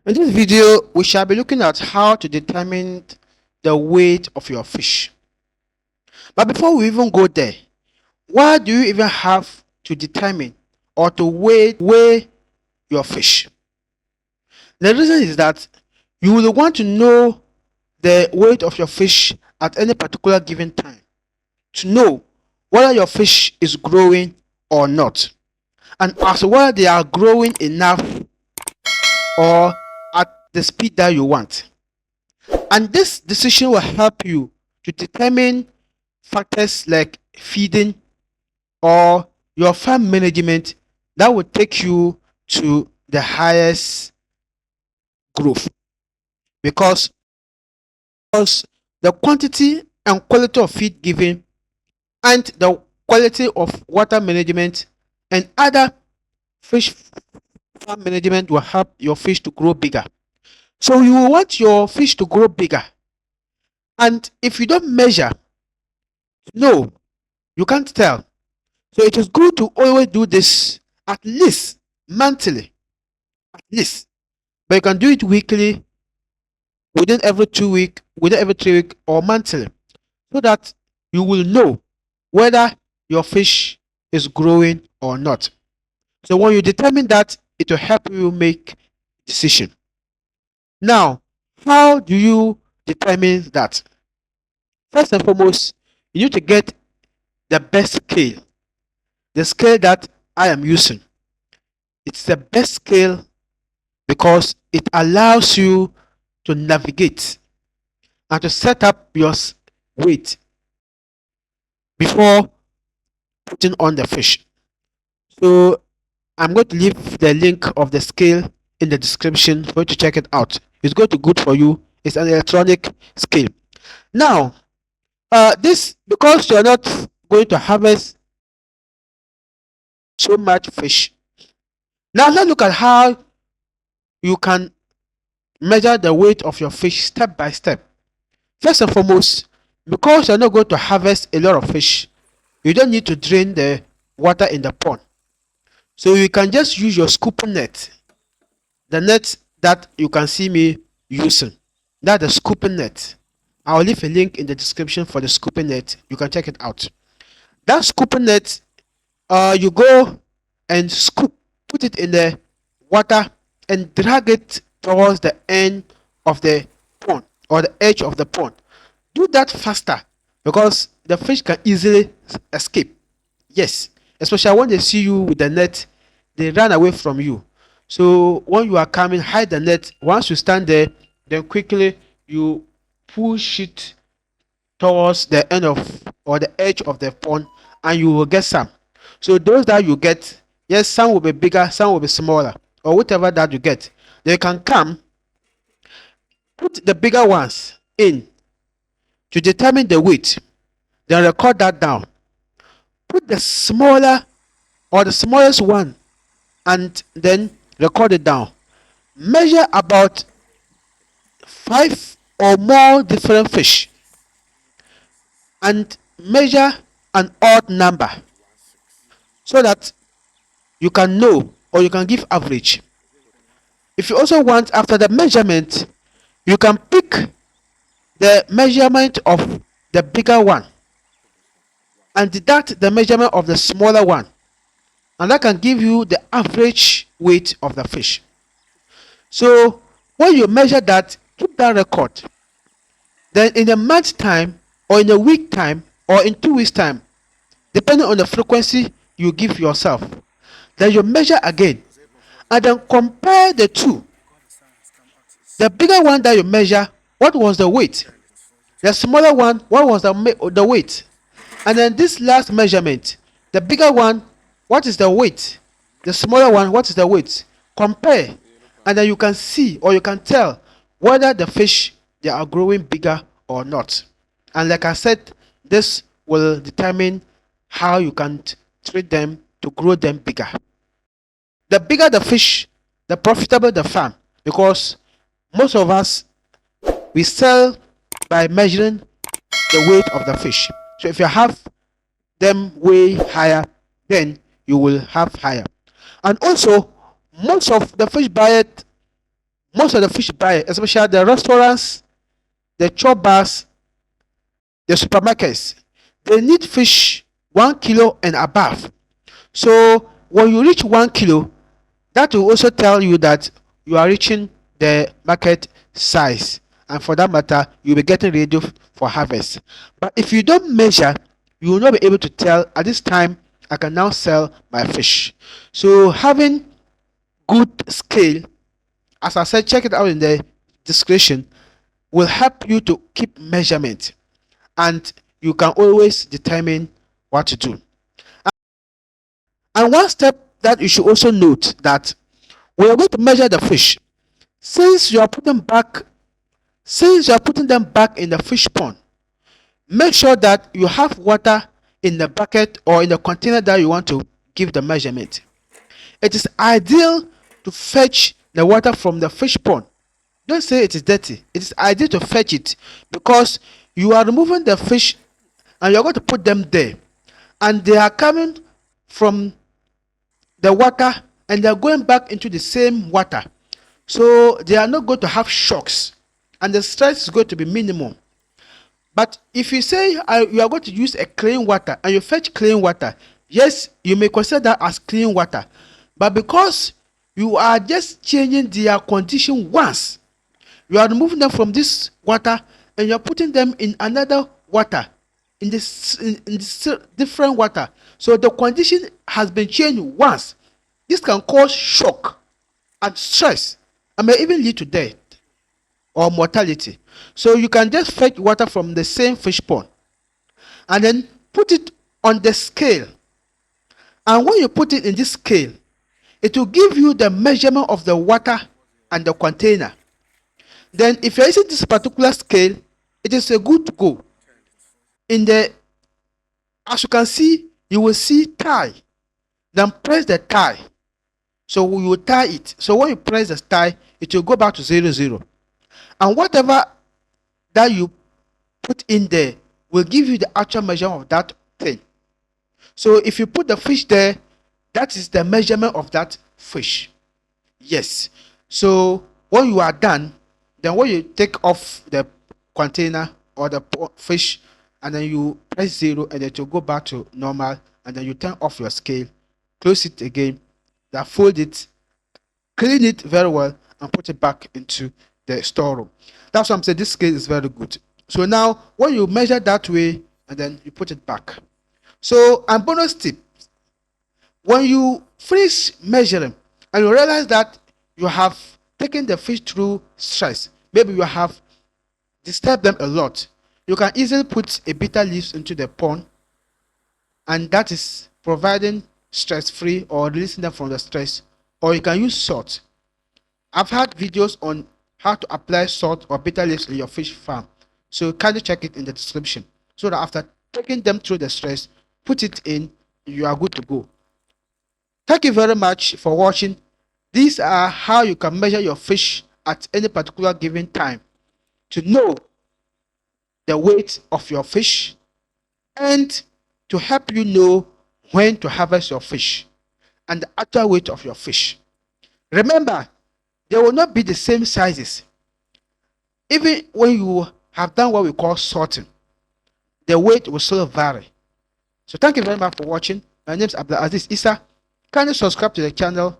In this video, we shall be looking at how to determine the weight of your fish. But before we even go there, why do you even have to determine or to weigh your fish? The reason is that you will want to know the weight of your fish at any particular given time to know whether your fish is growing or not, and as well they are growing enough or at the speed that you want. And this decision will help you to determine factors like feeding or your farm management that will take you to the highest growth, because the quantity and quality of feed given and the quality of water management and other fish farm management will help your fish to grow bigger. So you will want your fish to grow bigger, and if you don't measure, no, you can't tell. So it is good to always do this at least monthly, at least. But you can do it weekly, within every 2 week, within every 3 week, or monthly, so that you will know whether your fish is growing or not. So when you determine that, it will help you make decision. Now, how do you determine that? First and foremost, you need to get the best scale, the scale that I am using. It's the best scale because it allows you to navigate and to set up your weight before putting on the fish. So I'm going to leave the link of the scale in the description for you to check it out. It's going to be good for you. It's an electronic scale. Now, this, because you're not going to harvest so much fish. Now let's look at how you can measure the weight of your fish step by step. First and foremost, because you're not going to harvest a lot of fish, you don't need to drain the water in the pond. So you can just use your scooping net, the net that you can see me using. That's the scooping net. I'll leave a link in the description for the scooping net. You can check it out. That scooping net, you go and scoop, put it in the water and drag it towards the end of the pond or the edge of the pond. Do that faster because the fish can easily escape. Yes, especially when they see you with the net, they run away from you. So when you are coming, hide the net. Once you stand there, then quickly you push it towards the end of or the edge of the pond, and you will get some. So those that you get, yes, some will be bigger, some will be smaller, or whatever that you get. They can come, put the bigger ones in to determine the weight, then record that down. Put the smaller or the smallest one and then record it down. Measure about 5 or more different fish and measure an odd number so that you can know or you can give average. If you also want, after the measurement, you can pick the measurement of the bigger one and deduct the measurement of the smaller one, and that can give you the average weight of the fish. So when you measure that, keep that record. Then in a month time or in a week time or in 2 weeks time, depending on the frequency you give yourself, then you measure again and then compare the two. The bigger one that you measure, what was the weight? The smaller one, what was the weight? And then this last measurement, the bigger one, what is the weight? The smaller one, what is the weight? Compare, and then you can see or you can tell whether the fish, they are growing bigger or not. And like I said, this will determine how you can treat them to grow them bigger. The bigger the fish, the profitable the farm, because most of us, we sell by measuring the weight of the fish. So if you have them way higher, then you will have higher. And also, most of the fish buyers, most of the fish buyers, especially the restaurants, the chop bars, the supermarkets, they need fish 1 kilo and above. So when you reach 1 kilo, that will also tell you that you are reaching the market size, and for that matter, you'll be getting ready for harvest. But if you don't measure, you will not be able to tell at this time I can now sell my fish. So having good scale, as I said, check it out in the description, will help you to keep measurement, and you can always determine what to do. And one step that you should also note, that when you're going to measure the fish, since you are putting them back in the fish pond, make sure that you have water in the bucket or in the container that you want to give the measurement. It is ideal to fetch the water from the fish pond. Don't say it is dirty. It is ideal to fetch it, because you are removing the fish and you're going to put them there, and they are coming from the water and they're going back into the same water. So they are not going to have shocks, and the stress is going to be minimum. But if you say you are going to use a clean water and you fetch clean water, yes, you may consider that as clean water. But because you are just changing their condition once, you are removing them from this water and you're putting them in another water, in this different water. So the condition has been changed once. This can cause shock and stress, and may even lead to death or mortality. So you can just fetch water from the same fish pond and then put it on the scale. And when you put it in this scale, it will give you the measurement of the water and the container. Then if you're using this particular scale, it is a good to go. In the, as you can see, you will see tie. Then press the tie. So we will tie it. So when you press the tie, it will go back to 0, 0. And whatever that you put in there will give you the actual measurement of that thing. So if you put the fish there, that is the measurement of that fish. Yes. So when you are done, then when you take off the container or the fish, and then you press 0, and it will go back to normal, and then you turn off your scale, close it again, then fold it, clean it very well, and put it back into the storeroom. That's why I'm saying this scale is very good. So now when you measure that way, and then you put it back. So, and bonus tip, when you finish measuring and you realize that you have taken the fish through stress, maybe you have disturbed them a lot, you can easily put a bitter leaves into the pond, and that is providing stress-free or releasing them from the stress. Or you can use salt. I've had videos on how to apply salt or bitter leaves in your fish farm, so kindly check it in the description, so that after taking them through the stress, put it in, you are good to go. Thank you very much for watching. These are how you can measure your fish at any particular given time to know the weight of your fish, and to help you know when to harvest your fish and the actual weight of your fish. Remember, they will not be the same sizes. Even when you have done what we call sorting, the weight will still vary. So thank you very much for watching. My name is Abdulaziz Issa. Kindly subscribe to the channel,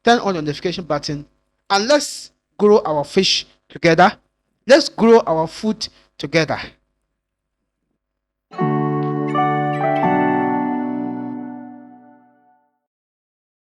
turn on the notification button, and let's grow our fish together. Let's grow our food together.